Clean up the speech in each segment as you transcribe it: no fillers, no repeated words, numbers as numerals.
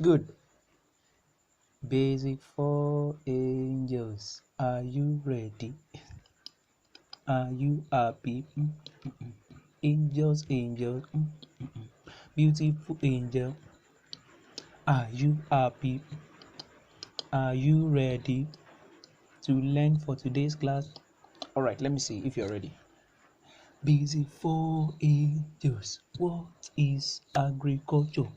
Good. Basic for angels. Are you ready? Are you happy? Angels, angels. Beautiful angel. Are you happy? Are you ready to learn for today's class? All right, let me see if you're ready. Basic for angels. What is agriculture?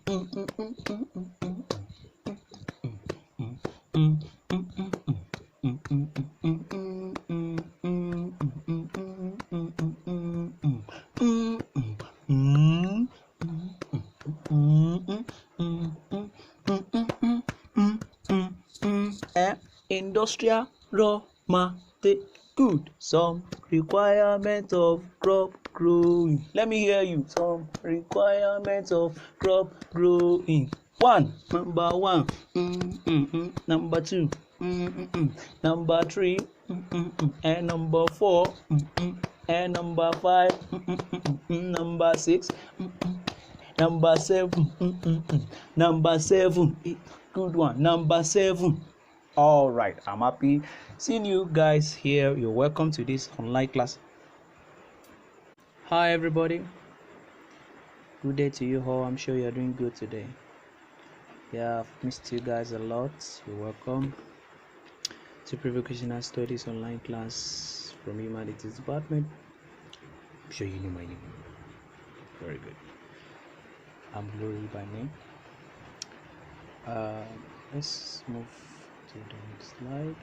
Industrial raw material. Good. Some requirements of crop growing. Let me hear you. Some requirements of crop growing. Number one. Number two. Number three. And number four. And number five. Number six. Number seven. Number seven. Good one. Number seven. All right, I'm happy seeing you guys here. You're welcome to this online class. Hi everybody, good day to you all. I'm sure you're doing good today. Yeah, I've missed you guys a lot. You're welcome to Vocation Studies online class from Humanities Department. I'm sure you know my name. Very good. I'm Glory by name. Let's move to the next slide.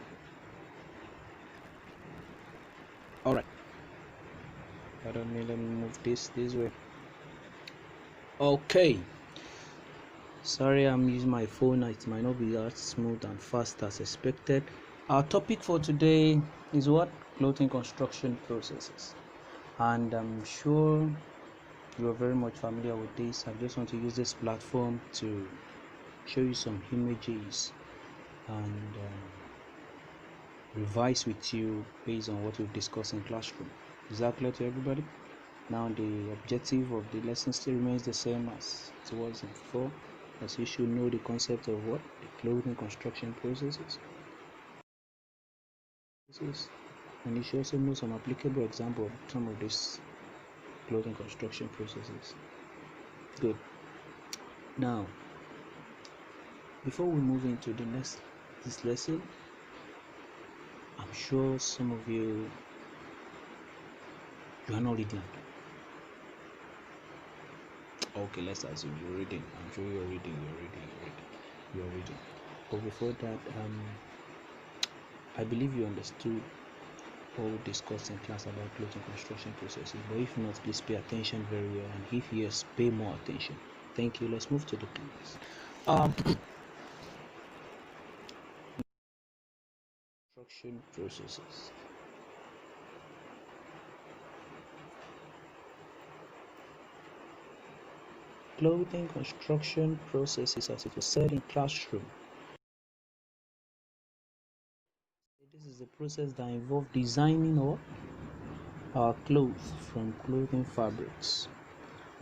All right. Let me move this way. Okay. Sorry, I'm using my phone. It might not be as smooth and fast as expected. Our topic for today is what? Clothing construction processes. And I'm sure you are very much familiar with this. I just want to use this platform to show you some images and revise with you based on what we've discussed in classroom. Is that clear to everybody? Now the objective of the lesson still remains the same as it was before, as you should know the concept of what? The clothing construction processes. And you should also know some applicable example of some of these clothing construction processes. Good. Now, before we move into this lesson, I'm sure some of you are not reading. Okay, let's assume you're reading. I'm sure you're reading. But before that, I believe you understood what we discussed in class about clothing construction processes. But if not, please pay attention very well. And if yes, pay more attention. Thank you. Let's move to the class. Construction processes. Clothing construction processes, as it was said in classroom. This is a process that involves designing our clothes from clothing fabrics.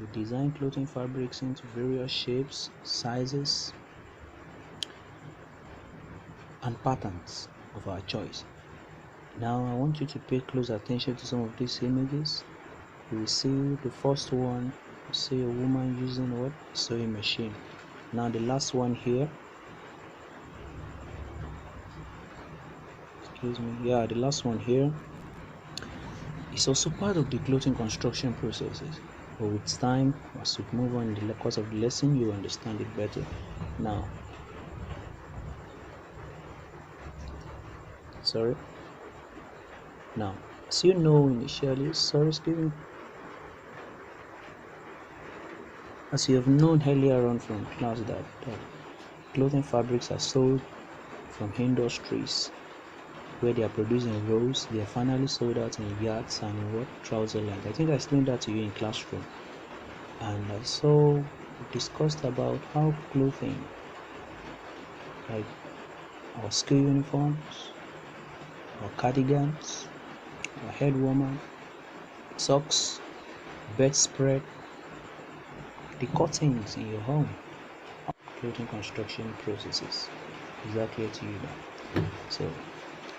We design clothing fabrics into various shapes, sizes, and patterns of our choice. Now I want you to pay close attention to some of these images. You will see the first one. See a woman using what? Sewing machine. Now the last one here. Excuse me. Yeah, the last one here is also part of the clothing construction processes. But with time, as we move on in the course of the lesson, you understand it better. Now, as you know initially, as you have known earlier on from class that clothing fabrics are sold from industries where they are produced in rows. They are finally sold out in yards and in what? Trouser length. I think I explained that to you in classroom. And also discussed about how clothing, like our school uniforms, our cardigans, our head warmer, socks, bedspread, the curtains in your home, clothing construction processes. Is that clear to you now? So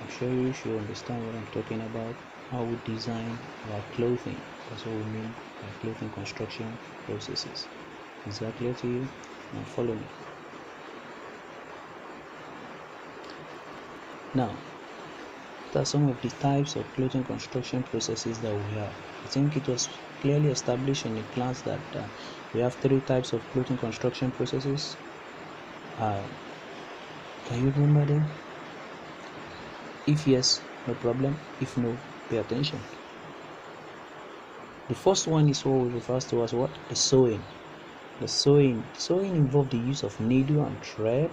I'm sure you should understand what I'm talking about. How we design our clothing. That's what we mean by clothing construction processes. Is that clear to you? Now follow me. Now, what are some of the types of clothing construction processes that we have? I think it was clearly established in the class that we have 3 types of clothing construction processes. Can you remember them? If yes, no problem. If no, pay attention. The first one is what we refer to as what? The sewing. The sewing involves the use of needle and thread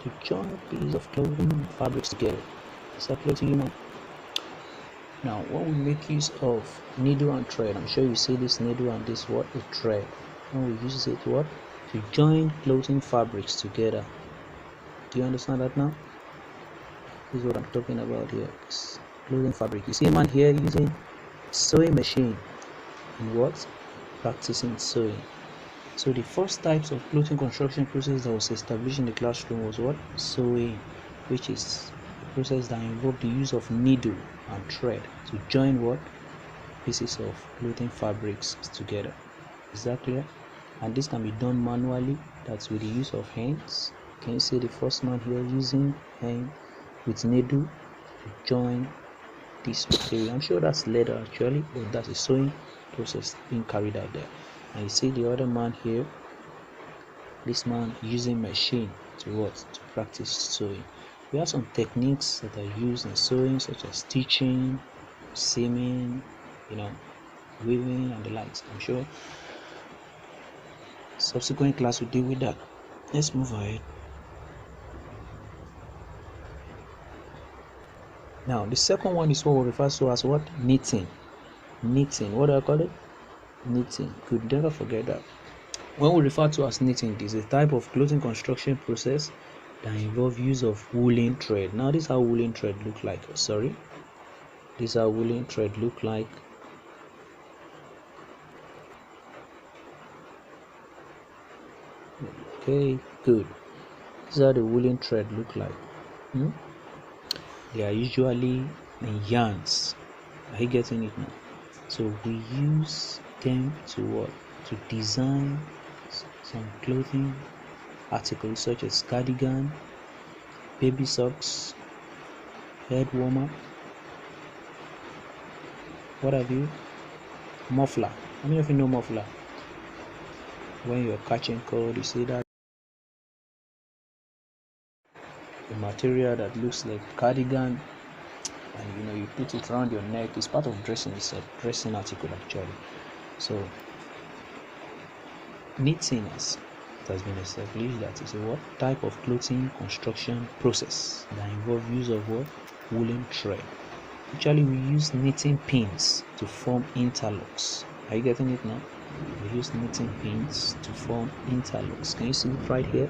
to join pieces of clothing fabrics together. Is that clear to you now? Now, when we make use of needle and thread, I'm sure you see this needle and this what? A thread. When we use it what? To join clothing fabrics together. Do you understand that now? This is what I'm talking about here. This clothing fabric. You see a man here using sewing machine and what? Practicing sewing. So the first types of clothing construction process that was established in the classroom was what? Sewing, which is a process that involved the use of needle and thread to join what? Pieces of clothing fabrics together. Is that clear? And this can be done manually, that's with the use of hands. Can you see the first man here using hand with needle to join this material? I'm sure that's leather actually, but that's a sewing process being carried out there. And you see the other man here, this man using machine to what? To practice sewing. We have some techniques that are used in sewing, such as stitching, seaming, weaving and the likes. I'm sure subsequent class will deal with that. Let's move ahead. Now the second one is what we refer to as what? Knitting. What do I call it? Knitting. Could never forget that. When we refer to as knitting, this is a type of clothing construction process that involves use of woolen thread. Now this is how woolen thread look like. This is how woolen thread look like. Okay, good. This is how the woolen thread look like. They are usually in yarns. Are you getting it now? So we use them to what? To design some clothing articles such as cardigan, baby socks, head warmer, what have you, muffler. How many of you know muffler? When you're catching cold, you see that the material that looks like cardigan, and you put it around your neck. It's part of dressing. It's a dressing article actually. So knitting has been established that is a what? Type of clothing construction process that involves use of what? Woolen thread. Actually, we use knitting pins to form interlocks. Are you getting it now? We use knitting pins to form interlocks. Can you see it right here?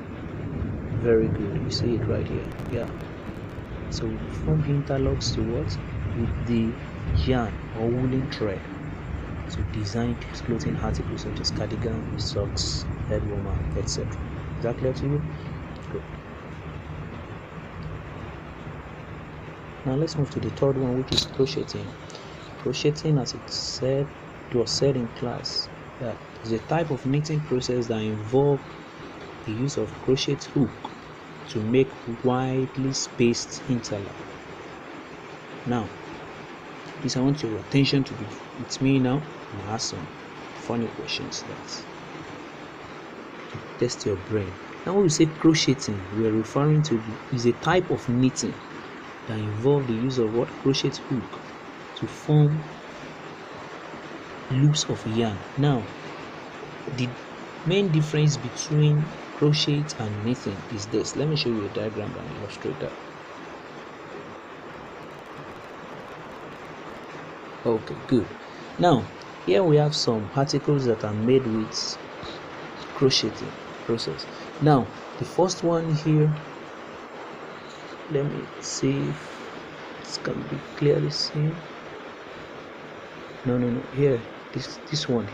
Very good. You see it right here. Yeah. So we form interlocks to what? With the yarn or woolen thread to design clothing articles such as cardigan, socks, head warmer, etc. Is that clear to you? Good. Now let's move to the third one, which is crocheting. Crocheting, as it was said in class, that is a type of knitting process that involves the use of crochet hook to make widely spaced interlock. Now, please, I want your attention to be with me now. I'm ask some funny questions that test your brain. Now, when we say crocheting, we are referring to is a type of knitting that involves the use of what? Crochet hook to form loops of yarn. Now, the main difference between crochet and knitting is this. Let me show you a diagram and illustrate that. Okay, good. Now, here we have some articles that are made with crocheting process. Now, the first one here, let me see if this can be clearly seen. No, here, this one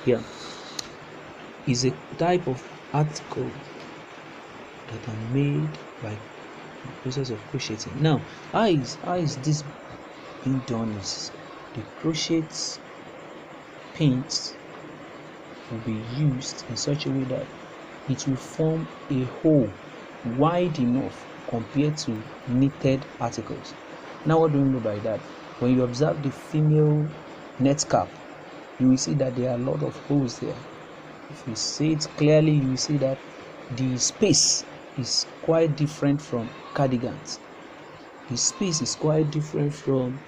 here is a type of article that are made by the process of crocheting. Now, how is this being done is the crochet paints will be used in such a way that it will form a hole wide enough compared to knitted articles. Now, what do we mean by that? When you observe the female net cap, you will see that there are a lot of holes there. If you see it clearly, you will see that the space is quite different from cardigans. The space is quite different from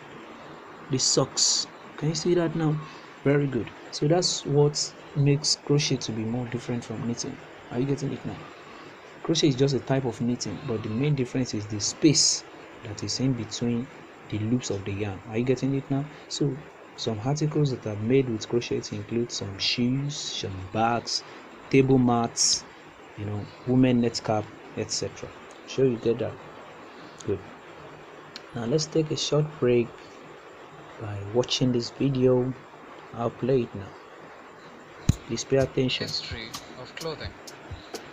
the socks. Can you see that now? Very good. So that's what makes crochet to be more different from knitting. Are you getting it now? Crochet is just a type of knitting, but the main difference is the space that is in between the loops of the yarn. Are you getting it now? So some articles that are made with crochet include some shoes, some bags, table mats, women net cap, etc. Sure you get that? Good. Now let's take a short break by watching this video. I'll play it now. Please pay attention. History of clothing.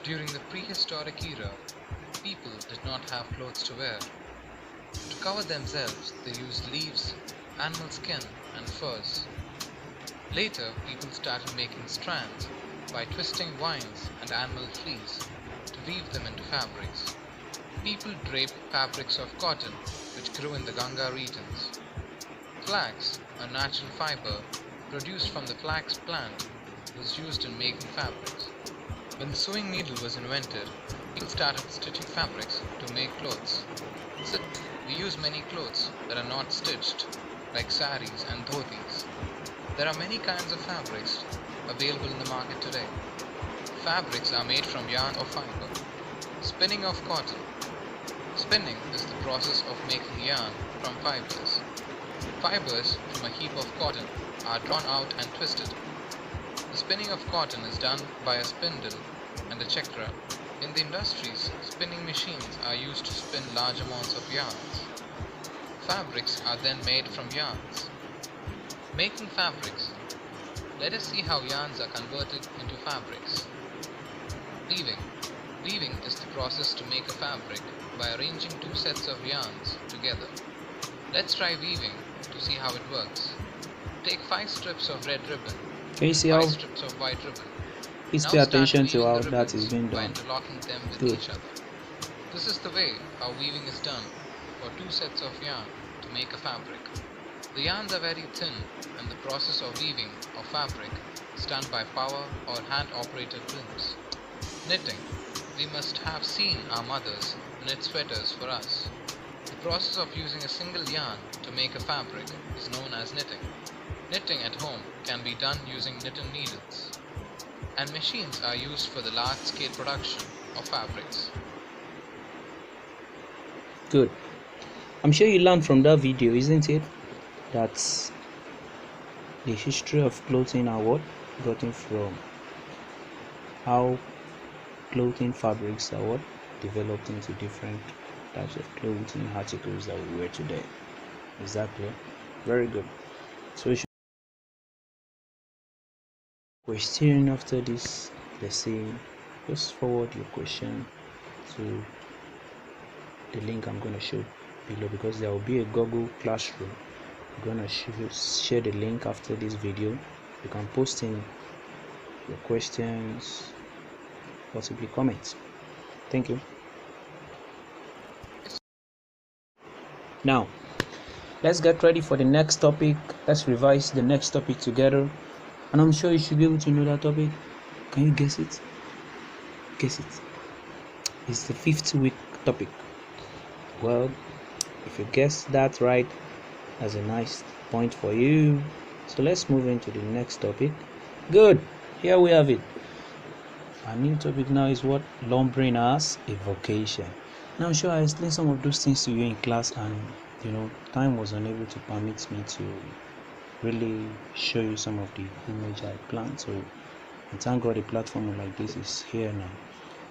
During the prehistoric era, people did not have clothes to wear. To cover themselves, they used leaves, animal skin, and furs. Later, people started making strands by twisting vines and animal fleece to weave them into fabrics. People draped fabrics of cotton, which grew in the Ganga regions. Flax, a natural fiber produced from the flax plant, was used in making fabrics. When the sewing needle was invented, people started stitching fabrics to make clothes. We use many clothes that are not stitched, like saris and dhotis. There are many kinds of fabrics available in the market today. Fabrics are made from yarn or fiber. Spinning of cotton. Spinning is the process of making yarn from fibers. Fibers from a heap of cotton are drawn out and twisted. The spinning of cotton is done by a spindle and a chakra. In the industries, spinning machines are used to spin large amounts of yarns. Fabrics are then made from yarns. Making fabrics. Let us see how yarns are converted into fabrics. Weaving. Weaving is the process to make a fabric by arranging two sets of yarns together. Let's try weaving to see how it works. Take 5 strips of red ribbon. Can you see 5 how? strips of white ribbon. Please Now pay start attention to weaving how the that is ribbons being by done. interlocking them with Good. each other. This is the way how weaving is done for 2 sets of yarn to make a fabric. The yarns are very thin, and the process of weaving of fabric is done by power or hand-operated looms. Knitting. We must have seen our mothers knit sweaters for us. The process of using a single yarn to make a fabric is known as knitting. Knitting at home can be done using knitting needles, and machines are used for the large-scale production of fabrics. Good. I'm sure you learned from that video, isn't it? That's the history of clothing and what gotten from how clothing fabrics are what developed into different types of clothing articles that we wear today. Is that clear? Very good. So question after this, let's say, just forward your question to the link I'm going to show below, because there will be a Google Classroom. I'm going to share the link after this video. You can post in your questions, possibly comments. Thank you. Now let's get ready for the next topic. Let's revise the next topic together, and I'm sure you should be able to know that topic. Can you guess it? Guess it. It's the 5th week topic. Well, if you guess that right, that's a nice point for you. So let's move into the next topic. Good. Here we have it. Our new topic now is what? Lumbering as a vocation. Now I'm sure I explained some of those things to you in class, and time was unable to permit me to really show you some of the image I planned. So and thank God a platform like this is here now.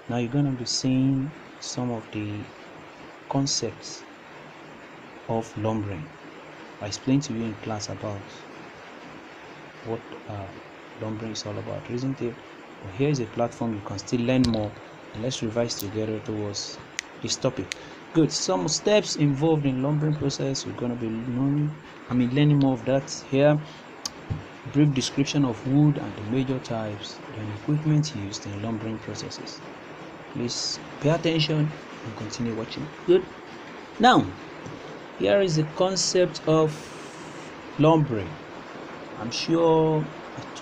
Now you're gonna be seeing some of the concepts of lumbering. I explained to you in class about what lumbering is all about, isn't it? But here is a platform you can still learn more and let's revise together towards this topic. Good. Some steps involved in lumbering process. We're gonna be learning more of that here. Brief description of wood and the major types, then equipment used in lumbering processes. Please pay attention and continue watching. Good. Now, here is the concept of lumbering. I'm sure it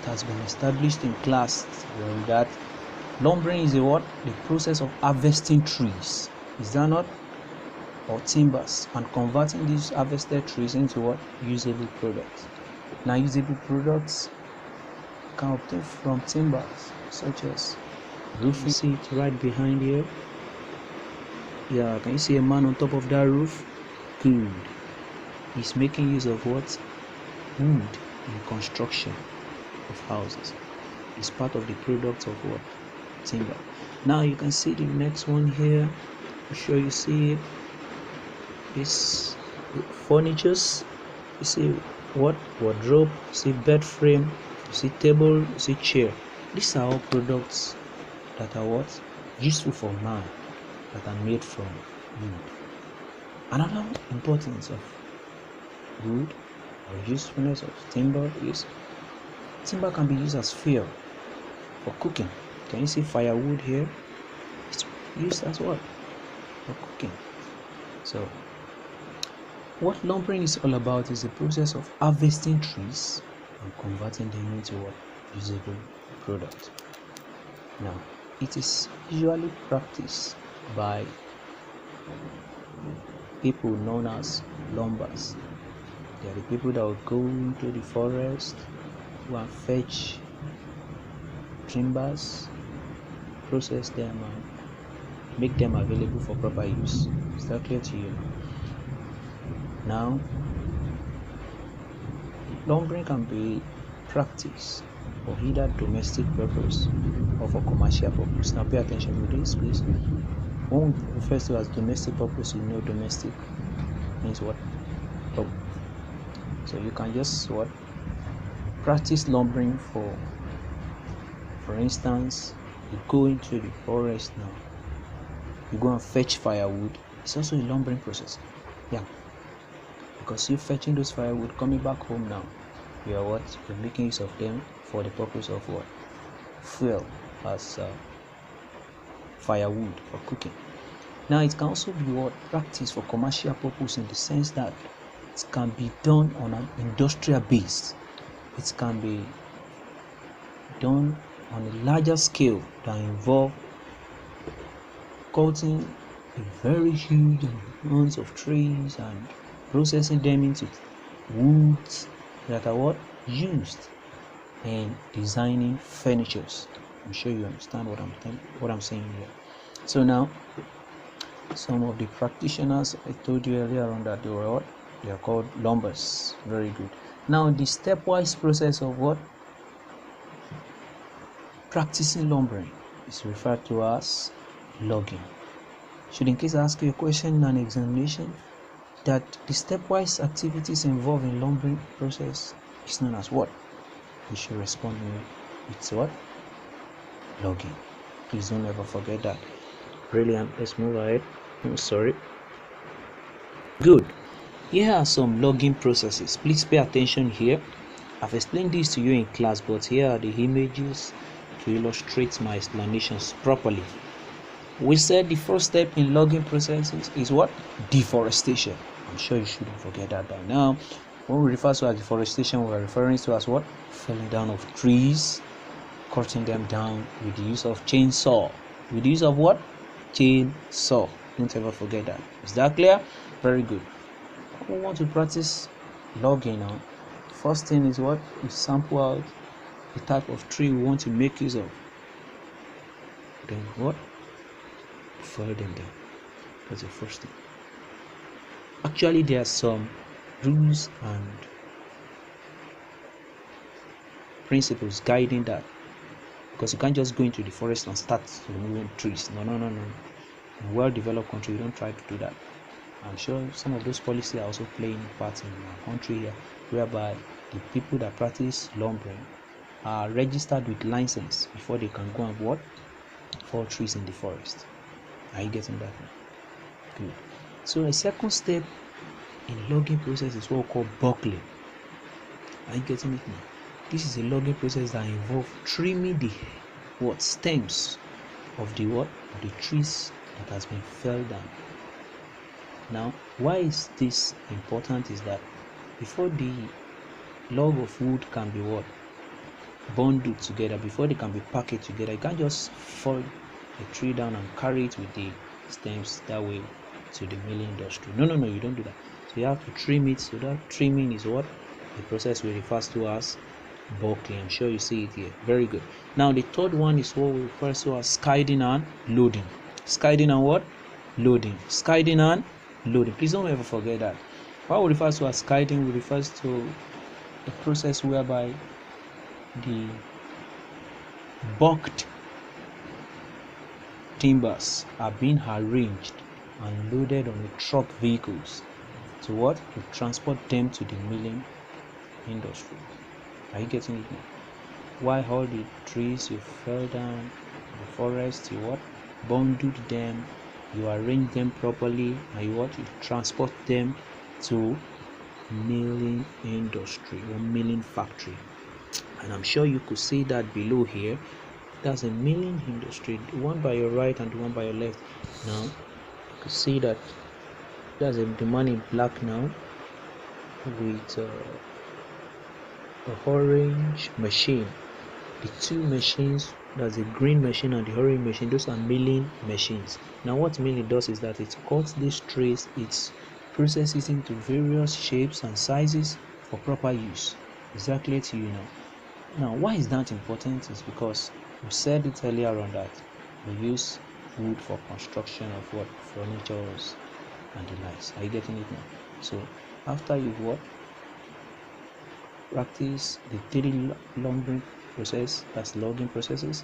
has been established in class that lumbering is the process of harvesting trees. Is that not? Or timbers, and converting these harvested trees into usable products. Now, usable products can obtain from timbers such as roofing. You see it right behind here. Yeah, can you see a man on top of that roof? Good. He's making use of what? Wood in construction of houses. It's part of the product of what? Timber. Now you can see the next one here. I'm sure you see it. This furnitures. You see what? Wardrobe. You see bed frame. You see table. You see chair. These are all products that are what? Useful for man, that are made from wood. Another importance of wood or usefulness of timber is timber can be used as fuel for cooking. Can you see firewood here? It's used as what? For cooking. So what lumbering is all about is the process of harvesting trees and converting them into what? Usable product. Now, it is usually practiced by people known as lumbers. They are the people that will go into the forest, go and fetch timbers, process them, and make them available for proper use. Is that clear to you? Now, lumbering can be practiced for either domestic purpose or for commercial purpose. Now, pay attention to this, please. When we refer to as domestic purpose, you know domestic means what? Home. So you can just practice lumbering for instance, you go into the forest now, you go and fetch firewood. It's also a lumbering process. Yeah, because you're fetching those firewood, coming back home now, you're making use of them for the purpose of what? Fuel, as firewood for cooking. Now, it can also be practice for commercial purpose, in the sense that it can be done on an industrial base. It can be done on a larger scale that involve cutting a very huge amounts of trees and processing them into woods that are used in designing furnitures. I'm sure you understand what I'm saying here. So now, some of the practitioners I told you earlier on that they are called lumbers. Very good. Now, the stepwise process of practicing lumbering is referred to as logging. Should in case I ask you a question in an examination, that the stepwise activities involved in lumbering process is known as what? You should respond with what? Logging. Please don't ever forget that. Brilliant. Let's move ahead. Sorry. Good. Here are some logging processes. Please pay attention here. I've explained this to you in class, but here are the images to illustrate my explanations properly. We said the first step in logging processes is what? Deforestation. I'm sure you shouldn't forget that by now. When we refer to as deforestation, we are referring to as what? Felling down of trees, cutting them down with the use of chainsaw. With the use of what? Chainsaw. Don't ever forget that. Is that clear? Very good. We want to practice logging now. First thing is what? We sample out the type of tree we want to make use of. Then what? Fell them down. That's the first thing. Actually, there are some rules and principles guiding that, because you can't just go into the forest and start removing trees. No. In a well-developed country, you don't try to do that. I'm sure some of those policies are also playing parts in our country here, whereby the people that practice lumbering are registered with license before they can go and fall trees in the forest. Are you getting that now? Good. So a second step in logging process is what we call buckling. Are you getting it now? This is a logging process that involves trimming the stems of the trees that has been felled down. Now, why is this important is that before the log of wood can be bundled together, before they can be packaged together, you can't just fall a tree down and carry it with the stems that way to the milling industry. No, you don't do that. So you have to trim it. So that trimming is what the process we refer to as buckling. I'm sure you see it here. Very good. Now the third one is what we refer to as skidding and loading. Skidding and what? Loading. Skidding and loading. Please don't ever forget that. What we refer to as skidding refers to a process whereby the bulked timbers are being arranged and loaded on the truck vehicles to transport them to the milling industry. Are you getting it now? Why all the trees you fell down in the forest, you bundled them, you arrange them properly, and you transport them to milling industry or milling factory. And I'm sure you could see that below here. That's a milling industry, the one by your right and the one by your left. Now you could see that there's the man in black now with a orange machine. The two machines, that's a green machine and the orange machine, those are milling machines. Now what milling does is that it cuts these trees, it processes into various shapes and sizes for proper use. Exactly to you now. Now why is that important is because we said it earlier on that we use wood for construction of furniture and the likes. Are you getting it now? So after you've practice the 3 lumbering process, that's logging processes,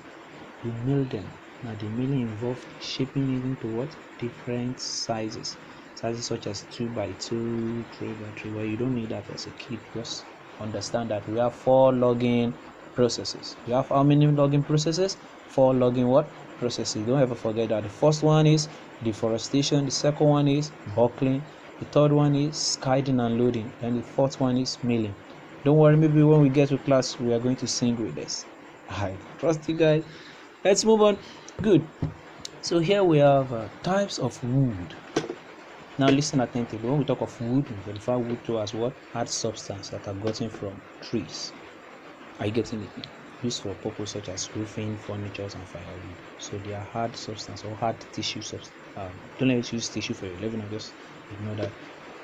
you mill them. Now the milling involves shaping it into different sizes such as 2x2, 3x3. Well, you don't need that as a kid. Just understand that we have 4 logging processes. We have how many logging processes? 4 logging processes. Don't ever forget that. The first one is deforestation, the second one is buckling, the third one is skidding and loading, and the fourth one is milling. Don't worry, maybe when we get to class we are going to sing with this. I trust you guys. Let's move on. Good. So here we have types of wood. Now listen attentively. When we talk of wood, we refer wood to as hard substance that are gotten from trees. Are you getting it? Used for purpose such as roofing, furniture, and firewood. So they are hard substance or hard tissue substance. Don't let us use tissue for your level. Now just ignore that.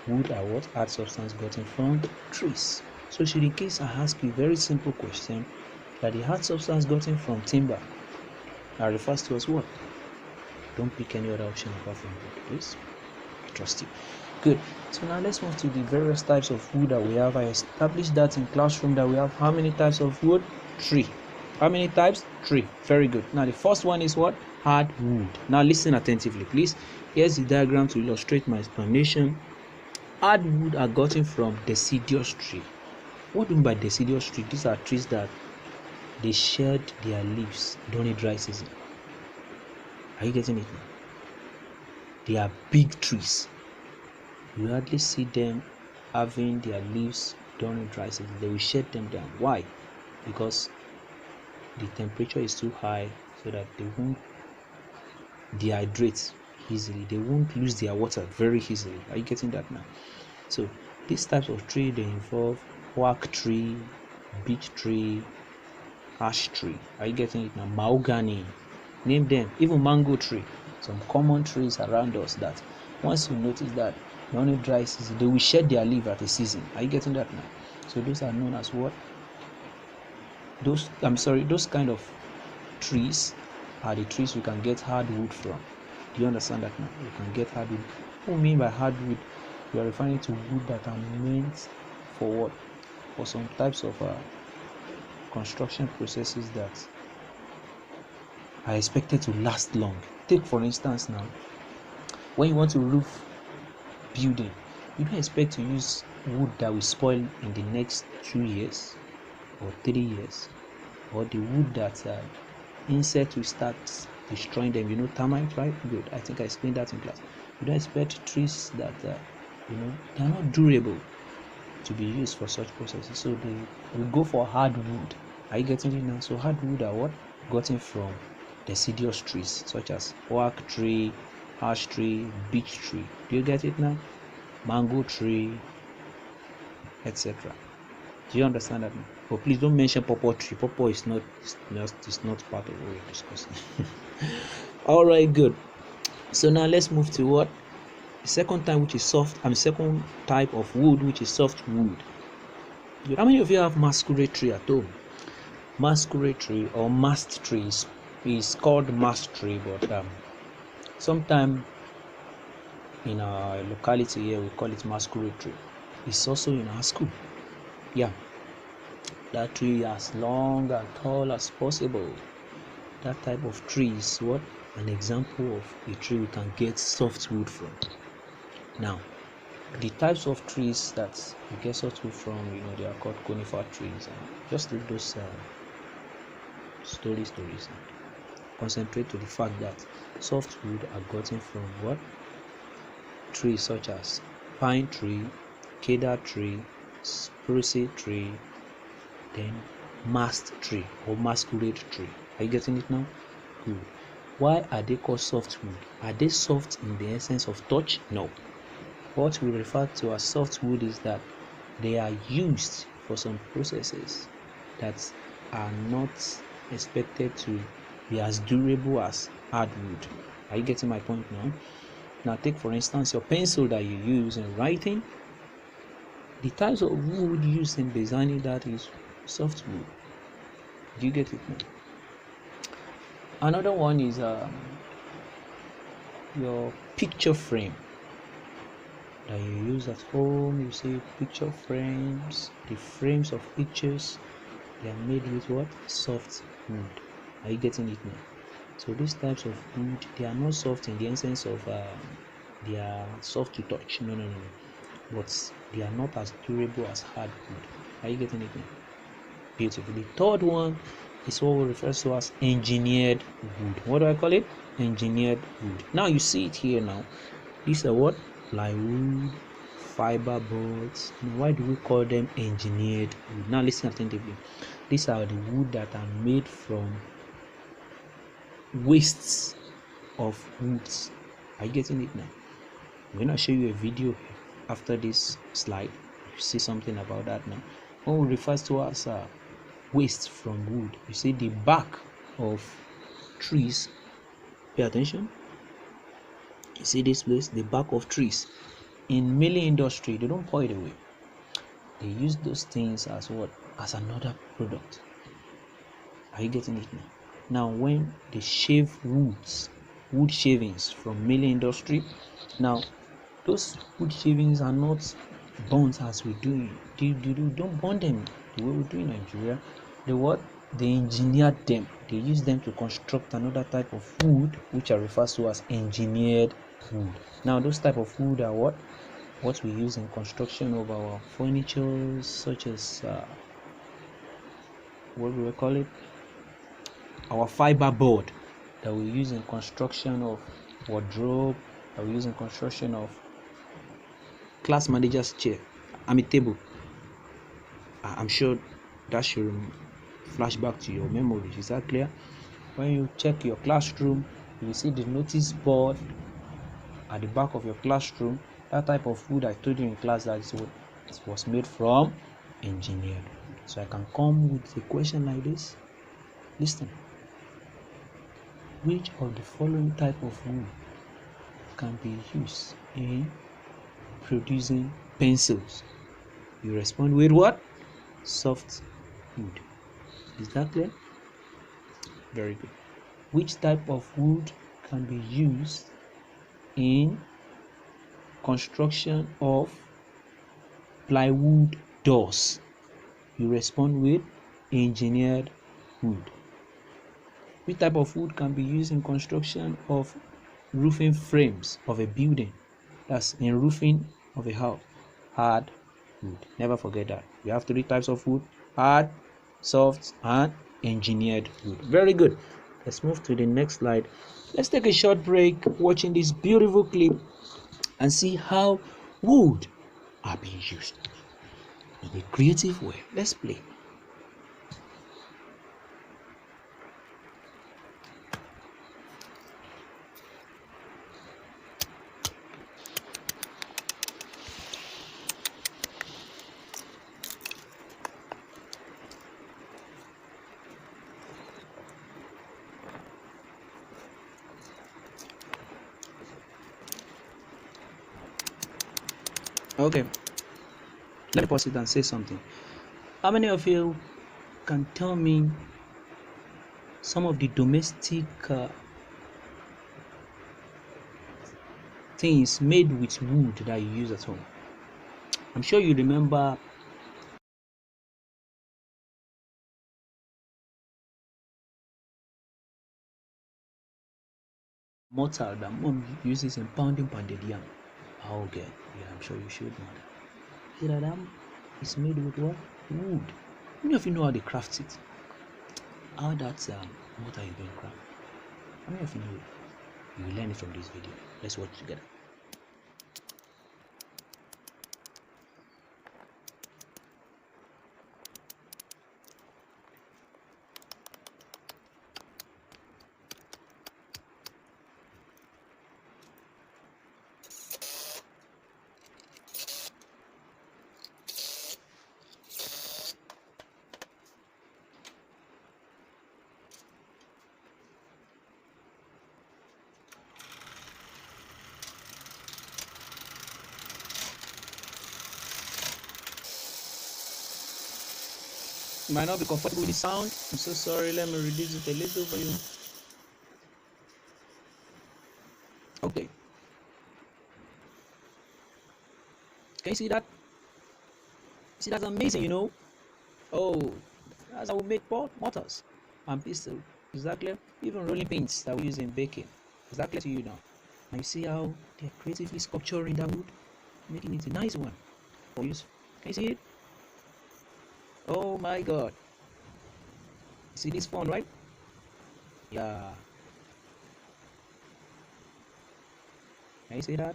Wood are hard substance gotten from trees. So should in case I ask you a very simple question, that the hard substance gotten from timber refers to as what? Don't pick any other option apart from wood, please. I trust you. Good. So now let's move to the various types of wood that we have. I established that in classroom that we have how many types of wood? 3. How many types? 3. Very good. Now the first one is what? Hardwood. Now listen attentively, please. Here's the diagram to illustrate my explanation. Hardwood are gotten from deciduous tree. What do you mean by deciduous tree? These are trees that they shed their leaves during dry season. Are you getting it now? They are big trees. You hardly see them having their leaves during dry season. They will shed them down. Why? Because the temperature is too high, so that they won't dehydrate easily. They won't lose their water very easily. Are you getting that now? So these types of tree, they involve oak tree, beech tree, ash tree. Are you getting it now? Mahogany. Name them. Even mango tree. Some common trees around us that once you notice that during dry season they will shed their leaf at a season. Are you getting that now? So those are known as what? Those kind of trees are the trees we can get hardwood from. Do you understand that now? You can get hardwood. What we mean by hardwood, we are referring to wood that are meant for what? For some types of construction processes that are expected to last long. Take for instance now, when you want to roof building, you don't expect to use wood that will spoil in the next 2 years or 3 years, or the wood that insect will start destroying them. You know termites, right? Good. I think I explained that in class. You don't expect trees that they are not durable to be used for such processes, so they will go for hardwood. Are you getting it now? So hardwood are what gotten from deciduous trees such as oak tree, ash tree, beech tree. Do you get it now? Mango tree, etc. Do you understand that? But please don't mention pawpaw tree. Pawpaw is not part of what we're discussing. All right, good. So now let's move to what the second type, which is second type of wood, which is softwood. How many of you have masquerade tree at home? Masquerade tree or mast trees is called mast tree, but sometime in our locality here we call it masquerade tree. It's also in our school. Yeah, that tree as long and tall as possible. That type of tree is what an example of a tree we can get softwood from. Now, the types of trees that you get softwood from, they are called conifer trees. And just leave those stories and concentrate to the fact that softwood are gotten from what? Trees such as pine tree, cedar tree, spruce tree, then mast tree or masquerade tree. Are you getting it now? Good. Why are they called softwood? Are they soft in the essence of touch? No. What we refer to as softwood is that they are used for some processes that are not expected to be as durable as hardwood. Are you getting my point now? Now take for instance your pencil that you use in writing. The types of wood used in designing that is softwood. Do you get it now? Another one is your picture frame that you use at home. You see picture frames, the frames of pictures, they are made with what? Soft wood. Are you getting it now? So these types of wood, they are not soft in the essence of they are soft to touch. No. But they are not as durable as hardwood. Are you getting it now? Beautiful. The third one is what we refer to as engineered wood. What do I call it? Engineered wood. Now you see it here now. These are what? Plywood, fiber boards. Why do we call them engineered wood? Now listen attentively. These are the wood that are made from wastes of woods. Are you getting it now? I'm going to show you a video after this slide. You see something about that now. What we refer to as waste from wood. You see the bark of trees. Pay attention. You see this place, the bark of trees. In milling industry, they don't pour it away. They use those things as what? As another product. Are you getting it now? Now when they shave wood shavings from milling industry, now those wood shavings are not burnt as we do. Don't burn them the way we do in Nigeria. They engineered them. They use them to construct another type of wood, which are referred to as engineered wood. Now those type of wood are what we use in construction of our furniture, such as what do we call it? Our fiber board that we use in construction of wardrobe, that we use in construction of class manager's chair, table. I'm sure that should flash back to your memory. Is that clear? When you check your classroom, you see the notice board at the back of your classroom. That type of wood I told you in class that is what it was made from, engineered. So I can come with a question like this. Listen. Which of the following type of wood can be used in producing pencils? You respond with what? Soft wood. Is that clear? Very good. Which type of wood can be used in construction of plywood doors? You respond with engineered wood. Which type of wood can be used in construction of roofing frames of a building? That's in roofing of a house. Hard wood. Never forget that. We have three types of wood: hard, soft, and engineered wood. Very good. Let's move to the next slide. Let's take a short break watching this beautiful clip and see how wood are being used in a creative way. Let's play. Okay, let me pause it and say something. How many of you can tell me some of the domestic things made with wood that you use at home? I'm sure you remember mortar that mom uses in pounding pounded yam. Oh, okay, yeah, I'm sure you should know that. See that is made with what? Wood. How many of you know how they craft it? How that mortar is being crafted? How many of you know it? You will learn it from this video. Let's watch together. You might not be comfortable with the sound. I'm so sorry. Let me reduce it a little for you. Okay. Can you see that? See, that's amazing, you know. Oh, that's how we make mortars and pestle. Is that clear? Even rolling paints that we use in baking. Is that clear to you now? And you see how they're creatively sculpturing that wood, making it a nice one for use. Can you see it? Oh my God. See this fun, right? Yeah. Can you see that?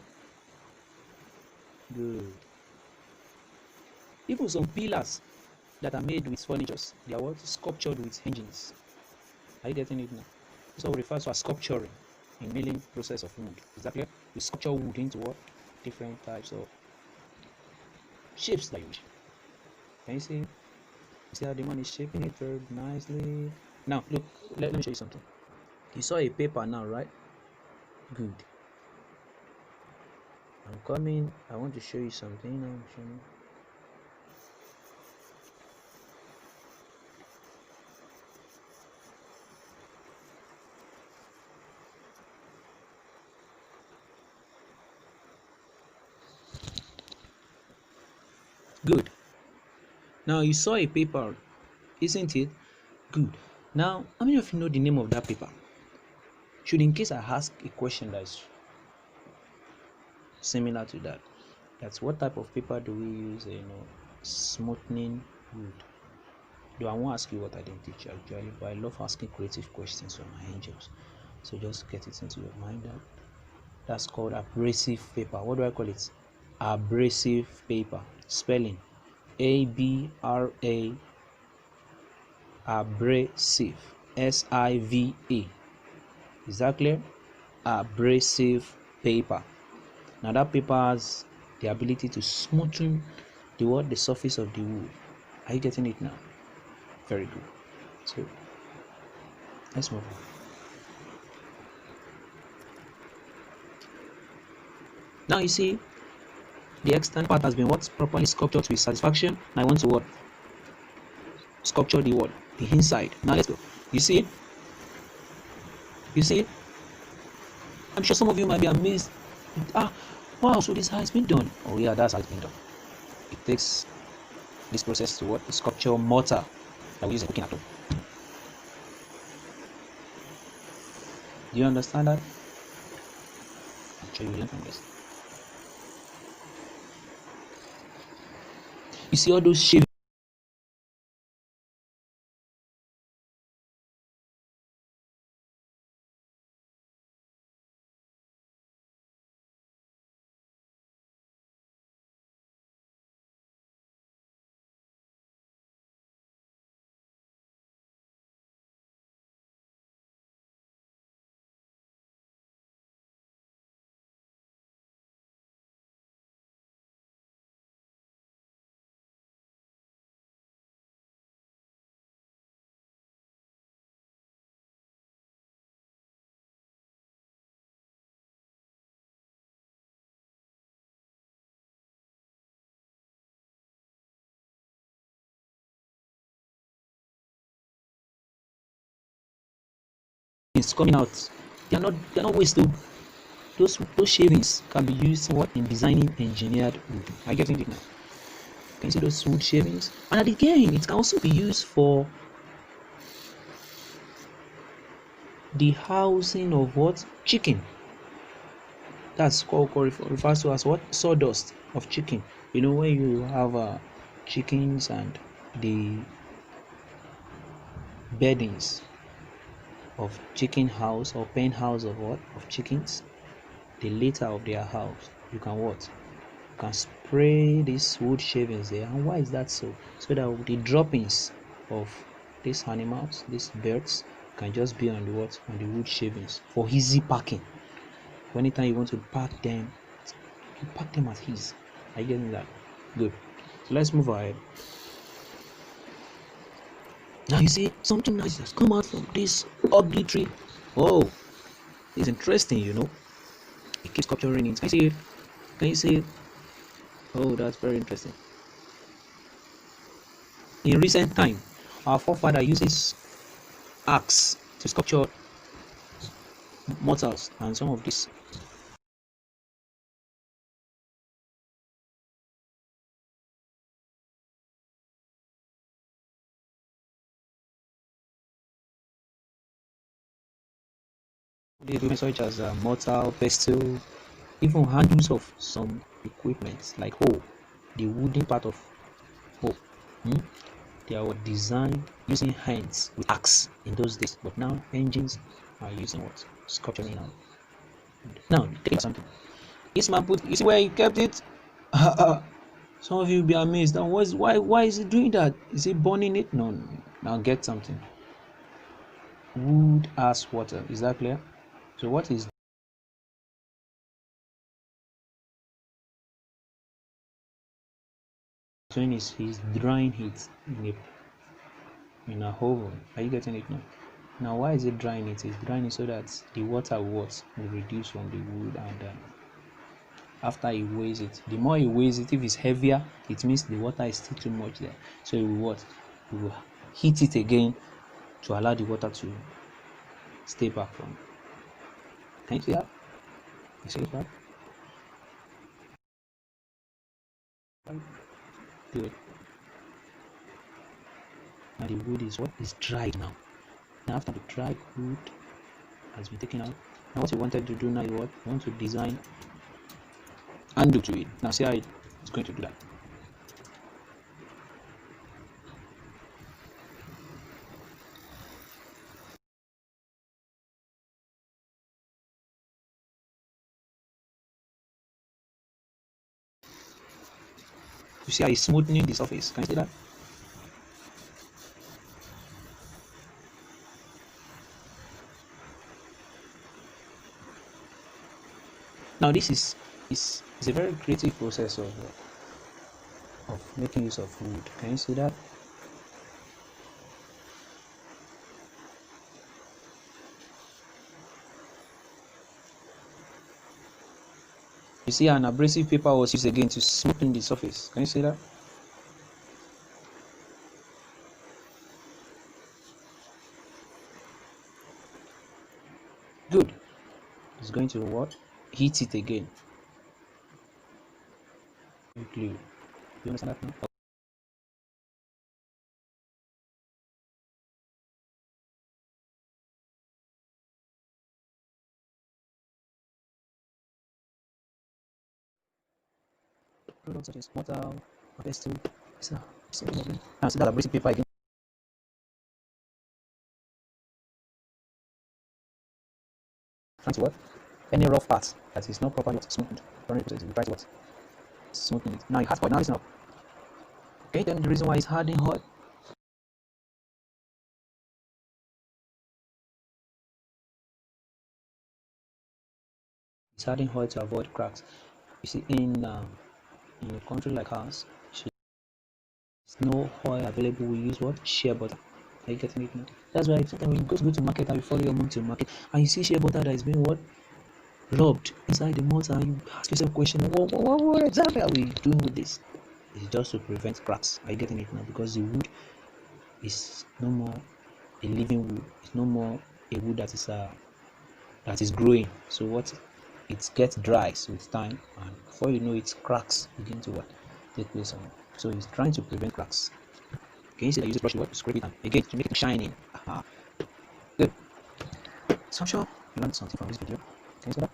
Good. Even some pillars that are made with furnitures, they are what? Sculptured with engines. Are you getting it now? So we refer to as sculpturing in milling process of wood. Is that clear? We sculpture wood into what? Different types of shapes that you wish. Can you see? You see how the man is shaping it very nicely. Now look, let me show you something. You saw a paper now, right? Good. I'm coming. I want to show you something now. Good. Now you saw a paper, isn't it? Good. Now, how many of you know the name of that paper? Should in case I ask a question that is similar to that, that's what type of paper do we use? Smoothing wood. Though I won't ask you what I didn't teach you actually, but I love asking creative questions from my angels. So just get it into your mind that that's called abrasive paper. What do I call it? Abrasive paper. Spelling ABRA, abrasive, SIVA. Is that clear? Abrasive paper. Now that paper has the ability to smoothen the surface of the wood. Are you getting it now? Very good. So let's move on. Now you see the external part has been what? Properly sculptured to its satisfaction. Now I want to what? Sculpture the what? The inside. Now let's go. You see it? You see it? I'm sure some of you might be amazed. Wow, so this has been done. Oh yeah, that's how it's been done. It takes this process to what? The sculpture mortar that we use in cooking at home. Do you understand that? I'm sure you learn from this. You see all those shapes It's coming out. They are not waste though. Those shavings can be used what in designing engineered wood. Are you getting it now? Can you see those wood shavings? And again, it can also be used for the housing of what? Chicken. That's called refers to as what? Sawdust of chicken. You know when you have chickens and the beddings of chicken house or pen house of what? Of chickens, the litter of their house. You can what? You can spray these wood shavings there. And why is that so? So that the droppings of these animals, these birds, can just be on the what? On the wood shavings for easy packing. Anytime you want to pack them, you pack them at ease. Are you getting that? Good. So let's move ahead. Now you see something nice has come out from this ugly tree. Oh, it's interesting, you know. It keeps capturing it. Can you see it? Can you see it? Oh, that's very interesting. In recent time, our forefather uses axe to sculpture mortals and some of these. The equipment such as mortar, pestle, even handles of some equipment like hoe, the wooden part of hoe. Hmm? They were designed using hands with axe in those days, but now engines are using what? Sculpturing now. Now, take something. This man put, you see where he kept it? Some of you will be amazed. Now, why is he doing that? Is he burning it? No, no. Now get something. Wood as water. Is that clear? So what is doing is he's drying it in a oven. Are you getting it now? Now why is it drying it? It's drying it so that the water will reduce from the wood, and after he weighs it, the more he weighs it, if it's heavier, it means the water is still too much there. So he will what? He will heat it again to allow the water to stay back from. Can you see that? You see that? Good. Now the wood is what? Is dried now. Now after the dried wood has been taken out, now what you wanted to do now is what? You want to design handle to it. Now see how it's going to do that. You see how it's smoothing the surface. Can you see that? Now this is a very creative process of making use of wood. Can you see that? You see an abrasive paper was used again to smoothen the surface. Can you see that? Good. It's going to what? Heat it again. Glue. You understand that now? Products such as mortar, pestle. So lovely. Now see that abrasive paper again. Trying to what? Any rough part that is not properly smoothed. Try to what? Smoothen it. Now it has hot. Now listen up. Okay, then the reason why it's hard and hot. It's hard and hot to avoid cracks. You see, in a country like ours, there's no oil available. We use what? Shea butter. Are you getting it now? That's why sometimes when you go to market and you follow your mom to market and you see shea butter that is being what? Rubbed inside the mortar, and you ask yourself question, what exactly are we doing with this? It's just to prevent cracks. Are you getting it now? Because the wood is no more a living wood. It's no more a wood that is growing. So what, it gets dry with time, and before you know it, cracks begin to what take place on it. So he's trying to prevent cracks. Can you see that you use a brush to scrape it, and again to make it shining? Good. So I'm sure you learned something from this video. Can you see that?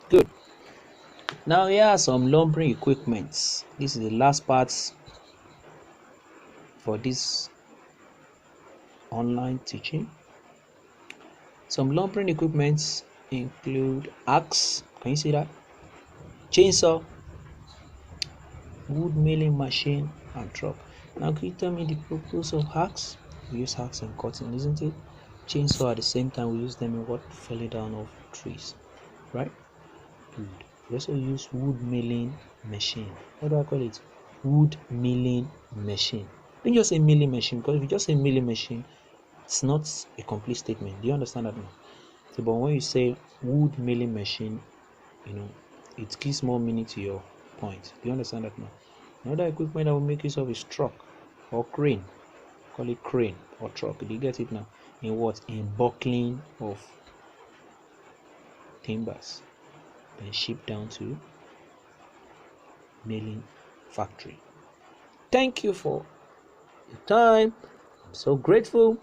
Good. Now here are some lumbering equipments. This is the last part for this online teaching. Some lumbering equipments include axe. Can you see that? Chainsaw, wood milling machine, and truck. Now can you tell me the purpose of axe? We use axe in cutting, isn't it? Chainsaw at the same time, we use them in what? Felling down of trees, right? Good. We also use wood milling machine. What do I call it? Wood milling machine. Don't just say milling machine, because if you just say milling machine, it's not a complete statement. Do you understand that now? So, but when you say wood milling machine, it gives more meaning to your point. Do you understand that now? Another equipment that will make use of is truck or crane. Call it crane or truck. Do you get it now? In what? In buckling of timbers, then shipped down to milling factory. Thank you for your time. I'm so grateful.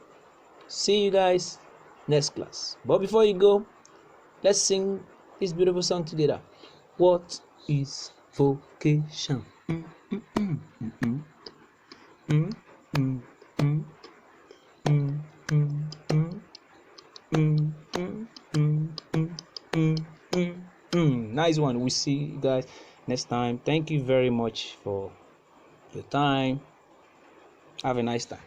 See you guys next class. But before you go, let's sing this beautiful song together. What is vocation? Nice one. We'll see you guys next time. Thank you very much for your time. Have a nice time.